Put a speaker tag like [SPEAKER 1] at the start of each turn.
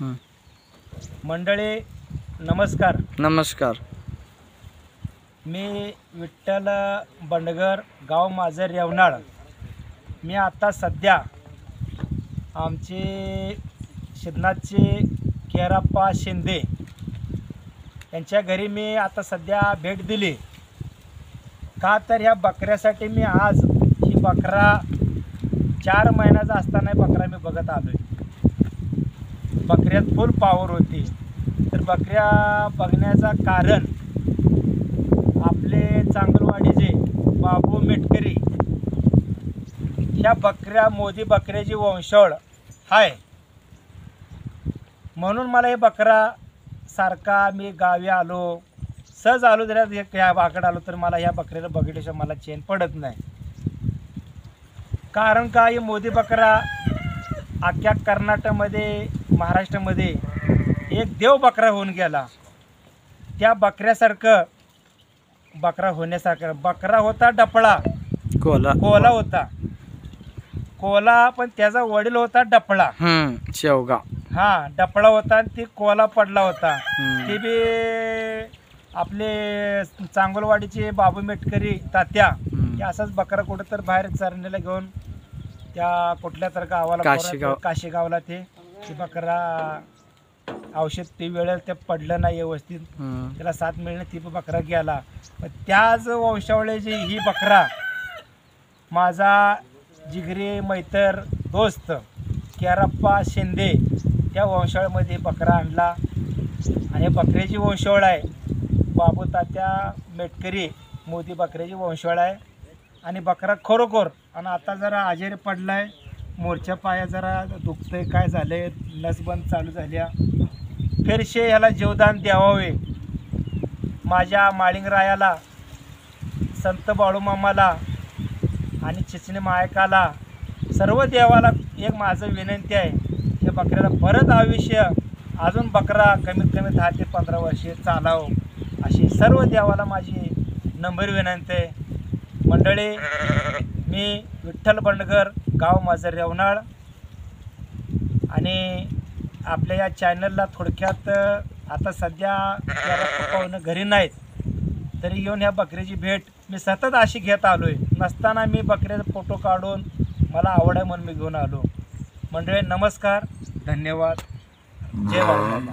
[SPEAKER 1] मंडळी नमस्कार.
[SPEAKER 2] नमस्कार.
[SPEAKER 1] मी विठ्ठल बंडगर, गाव माझं रेवनाळ. मी आता सध्या आमचे शिदनाथचे केराप्पा शिंदे यांच्या घरी मी आता सध्या भेट दिली. का तर ह्या बकऱ्यासाठी मी आज ही बकरा 4 महिन्याचा असताना बकरा मी बघत आलो आहे. बकऱ्यात फुल पॉवर होती. तर बकऱ्या बघण्याचं कारण आपले चांगलवाडीचे बाबू मेटकरी ह्या बकऱ्या मोदी बकऱ्याची वंशावळ आहे. म्हणून मला हे बकरा सारखा मी गावी आलो, सहज आलो जरा ह्या भागाकडे आलो तर मला ह्या बकऱ्याला बघितल्याशिवाय मला चैन पडत नाही. कारण का हे मोदी बकरा अख्ख्या कर्नाटकमध्ये महाराष्ट्रामध्ये एक देव बकरा होऊन गेला. त्या बकऱ्यासारखं बकरा होण्यासारखं बकरा होता डपळा, कोला होता कोला, पण त्याचा वडील होता डपळा,
[SPEAKER 2] शेवगा.
[SPEAKER 1] हा डपळा होता आणि ती कोला पडला होता. ते बी आपले चांगलवाडीचे बाबू मेटकरी तात्या हे असाच बकरा कुठं तर बाहेर चरण्याला घेऊन त्या कुठल्या तर गावाला काशीगावला ते बकरा औषध ते वेळेला ते पडलं नाही व्यवस्थित, त्याला साथ मिळणं ती बकरा गेला. त्याच वंशावळीची ही बकरा माझा जिगरी मैतर दोस्त केराप्पा शिंदे त्या वंशावळीमध्ये बकरा आणला. आणि बकऱ्याची वंशावळ आहे बाबू तात्या मेटकरी मोदी बकऱ्याची वंशावळ आहे. आणि बकरा खरोखर आणि आता जरा आजारी पडलाय, मोरच्या पाया जरा दुखतंय, काय झालंय नसबंद चालू झाल्या. फेरशे ह्याला जीवदान द्यावावे. माझ्या माळिंगरायाला, संत बाळूमामाला आणि चिचणी मायकाला, सर्व देवाला एक माझं विनंती आहे, या बकऱ्याला परत आयुष्य अजून बकरा कमीत कमी 10 ते 15 वर्षे चालावं अशी सर्व देवाला माझी नम्र विनंती आहे. मंडळी मी विठ्ठल बंडगर, गाव माझं रेवनाळ. आणि आपल्या या चॅनलला थोडक्यात आता सध्या पाहुणं घरी नाहीत तरी येऊन ह्या बकऱ्याची भेट मी सतत अशी घेत आलो आहे. नसताना मी बकऱ्याचा फोटो काढून मला आवड आहे म्हणून मी घेऊन आलो. मंडळी नमस्कार, धन्यवाद, जय बाळूमामा.